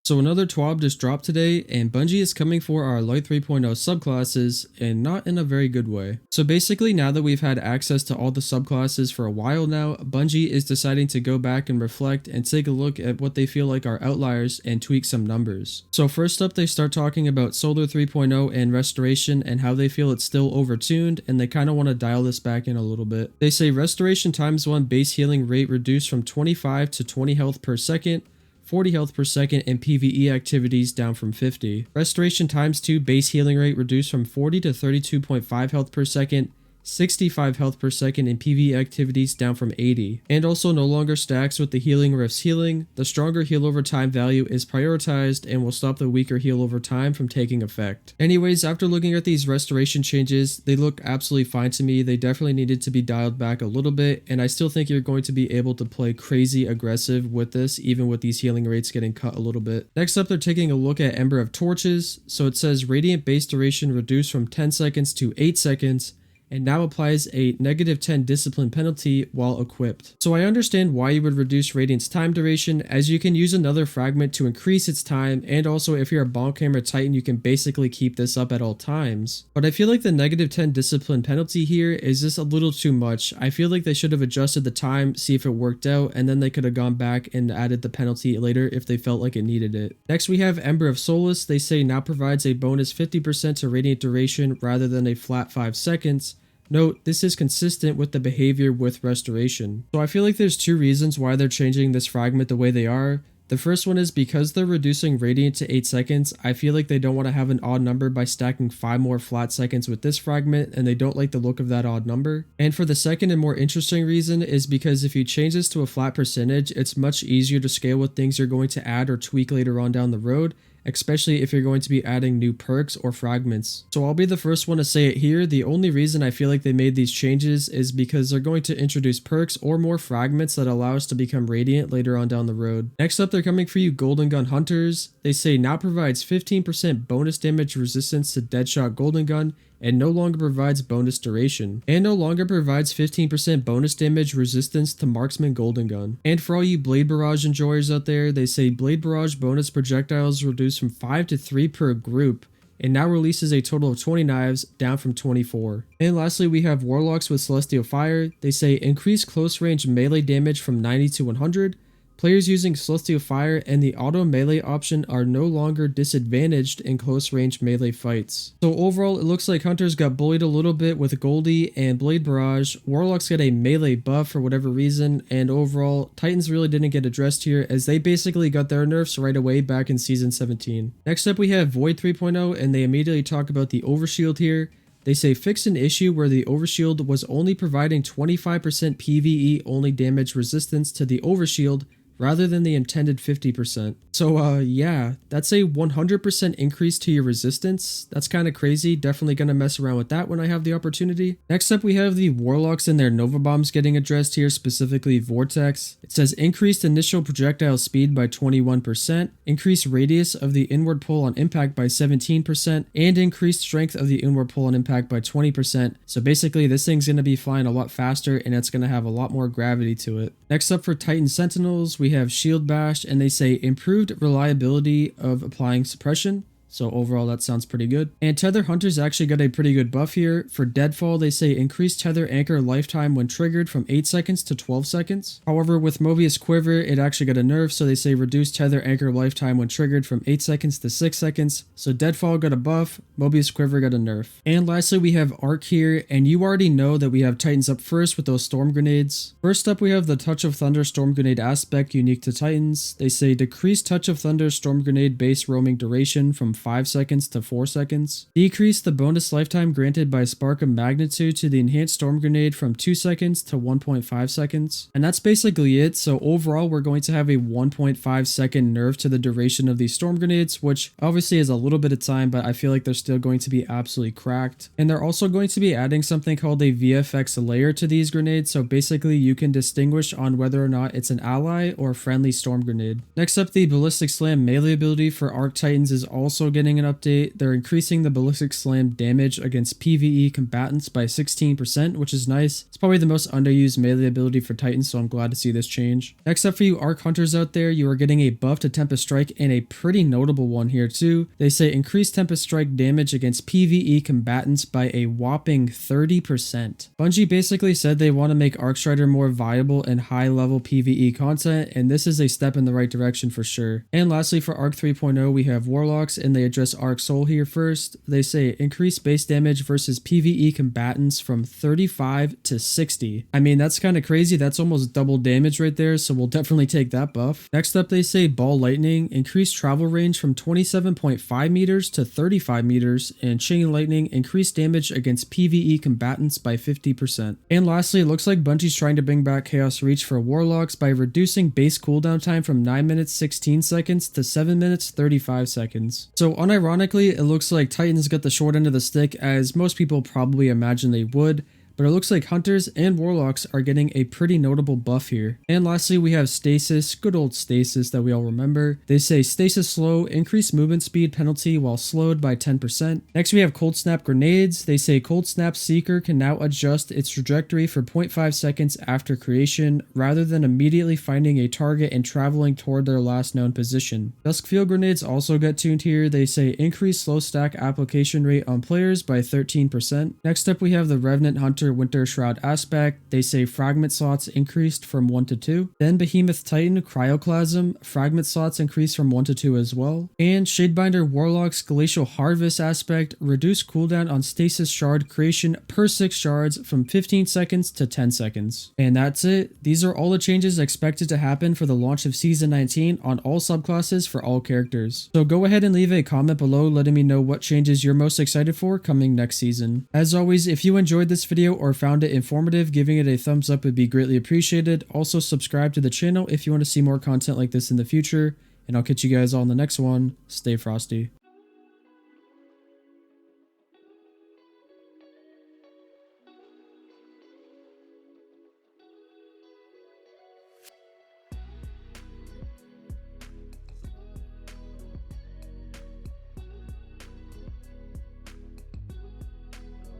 So another TWAB just dropped today, and Bungie is coming for our Light 3.0 subclasses, and not in a very good way. So basically, now that we've had access to all the subclasses for a while now, Bungie is deciding to go back and reflect and take a look at what they feel like are outliers and tweak some numbers. So first up, they start talking about Solar 3.0 and Restoration and how they feel it's still overtuned, and they kind of want to dial this back in a little bit. They say Restoration ×1 base healing rate reduced from 25 to 20 health per second, 40 health per second, and PvE activities down from 50. Restoration ×2 base healing rate reduced from 40 to 32.5 health per second, 65 health per second, and PvE activities down from 80. And also no longer stacks with the healing rifts healing. The stronger heal over time value is prioritized and will stop the weaker heal over time from taking effect. Anyways, after looking at these restoration changes, they look absolutely fine to me. They definitely needed to be dialed back a little bit, and I still think you're going to be able to play crazy aggressive with this, even with these healing rates getting cut a little bit. Next up, they're taking a look at Ember of Torches. So it says Radiant base duration reduced from 10 seconds to 8 seconds, and now applies a -10 discipline penalty while equipped. So I understand why you would reduce Radiant's time duration, as you can use another fragment to increase its time, and also if you're a Bomb Camera Titan you can basically keep this up at all times. But I feel like the -10 discipline penalty here is just a little too much. I feel like they should have adjusted the time, see if it worked out, and then they could have gone back and added the penalty later if they felt like it needed it. Next we have Ember of Solace. They say now provides a bonus 50% to Radiant duration rather than a flat 5 seconds. Note, this is consistent with the behavior with Restoration. So I feel like there's two reasons why they're changing this fragment the way they are. The first one is because they're reducing Radiant to 8 seconds, I feel like they don't want to have an odd number by stacking 5 more flat seconds with this fragment, and they don't like the look of that odd number. And for the second and more interesting reason is because if you change this to a flat percentage, it's much easier to scale with things you're going to add or tweak later on down the road, especially if you're going to be adding new perks or fragments. So I'll be the first one to say it here, the only reason I feel like they made these changes is because they're going to introduce perks or more fragments that allow us to become Radiant later on down the road. Next up, they're coming for you Golden Gun Hunters. They say now provides 15% bonus damage resistance to Deadshot Golden Gun, and no longer provides bonus duration, and no longer provides 15% bonus damage resistance to Marksman Golden Gun. And for all you Blade Barrage enjoyers out there, they say Blade Barrage bonus projectiles reduced from 5 to 3 per group, and now releases a total of 20 knives, down from 24. And lastly, we have Warlocks with Celestial Fire. They say increase close range melee damage from 90 to 100, players using Celestial Fire and the auto melee option are no longer disadvantaged in close range melee fights. So overall, it looks like Hunters got bullied a little bit with Goldie and Blade Barrage. Warlocks got a melee buff for whatever reason, and overall, Titans really didn't get addressed here as they basically got their nerfs right away back in Season 17. Next up, we have Void 3.0, and they immediately talk about the Overshield here. They say fix an issue where the Overshield was only providing 25% PvE only damage resistance to the Overshield rather than the intended 50%. So yeah, that's a 100% increase to your resistance. That's kind of crazy. Definitely gonna mess around with that when I have the opportunity. Next up, we have the Warlocks and their Nova Bombs getting addressed here, specifically Vortex. It says increased initial projectile speed by 21%, increased radius of the inward pull on impact by 17%, and increased strength of the inward pull on impact by 20%. So basically, this thing's gonna be flying a lot faster and it's gonna have a lot more gravity to it. Next up for Titan Sentinels, we have Shield Bash, and they say improved reliability of applying suppression. So overall, that sounds pretty good. And Tether Hunters actually got a pretty good buff here. For Deadfall, they say increased Tether Anchor lifetime when triggered from 8 seconds to 12 seconds. However, with Mobius Quiver, it actually got a nerf, so they say reduce Tether Anchor lifetime when triggered from 8 seconds to 6 seconds. So Deadfall got a buff, Mobius Quiver got a nerf. And lastly, we have Arc here, and you already know that we have Titans up first with those Storm Grenades. First up, we have the Touch of Thunder Storm Grenade aspect unique to Titans. They say decrease Touch of Thunder Storm Grenade base roaming duration from 5 seconds to 4 seconds. Decrease the bonus lifetime granted by Spark of Magnitude to the enhanced Storm Grenade from 2 seconds to 1.5 seconds. And that's basically it. So overall, we're going to have a 1.5 second nerf to the duration of these Storm Grenades, which obviously is a little bit of time, but I feel like they're still going to be absolutely cracked. And they're also going to be adding something called a VFX layer to these grenades. So basically, you can distinguish on whether or not it's an ally or a friendly Storm Grenade. Next up, the Ballistic Slam melee ability for Arc Titans is also also getting an update. They're increasing the ballistic slam damage against PvE combatants by 16%, which is nice. It's probably the most underused melee ability for Titans, so I'm glad to see this change. Next up for you Arc Hunters out there, you are getting a buff to Tempest Strike, and a pretty notable one here too. They say increase Tempest Strike damage against PvE combatants by a whopping 30%. Bungie basically said they want to make Arc Strider more viable in high level PvE content, and this is a step in the right direction for sure. And lastly for Arc 3.0 we have Warlocks, and they address Arc Soul here first. They say increase base damage versus PvE combatants from 35 to 60. I mean, that's kind of crazy. That's almost double damage right there, so we'll definitely take that buff. Next up they say Ball Lightning, increase travel range from 27.5 meters to 35 meters, and Chain Lightning, increase damage against PvE combatants by 50%. And lastly, it looks like Bungie's trying to bring back Chaos Reach for Warlocks by reducing base cooldown time from 9 minutes 16 seconds to 7 minutes 35 seconds. So unironically, it looks like Titans got the short end of the stick, as most people probably imagine they would. But it looks like Hunters and Warlocks are getting a pretty notable buff here. And lastly, we have Stasis, good old Stasis that we all remember. They say Stasis Slow, increase movement speed penalty while slowed by 10%. Next we have Cold Snap Grenades. They say Cold Snap Seeker can now adjust its trajectory for 0.5 seconds after creation, rather than immediately finding a target and traveling toward their last known position. Dusk Field Grenades also get tuned here. They say increase slow stack application rate on players by 13%. Next up we have the Revenant Hunter Winter Shroud Aspect. They say fragment slots increased from 1 to 2. Then Behemoth Titan Cryoclasm, fragment slots increased from 1 to 2 as well. And Shadebinder Warlock's Glacial Harvest Aspect, reduced cooldown on Stasis Shard creation per 6 shards from 15 seconds to 10 seconds. And that's it. These are all the changes expected to happen for the launch of Season 19 on all subclasses for all characters. So go ahead and leave a comment below letting me know what changes you're most excited for coming next season. As always, if you enjoyed this video or found it informative, giving it a thumbs up would be greatly appreciated. Also subscribe to the channel if you want to see more content like this in the future, and I'll catch you guys all in the next one. Stay frosty.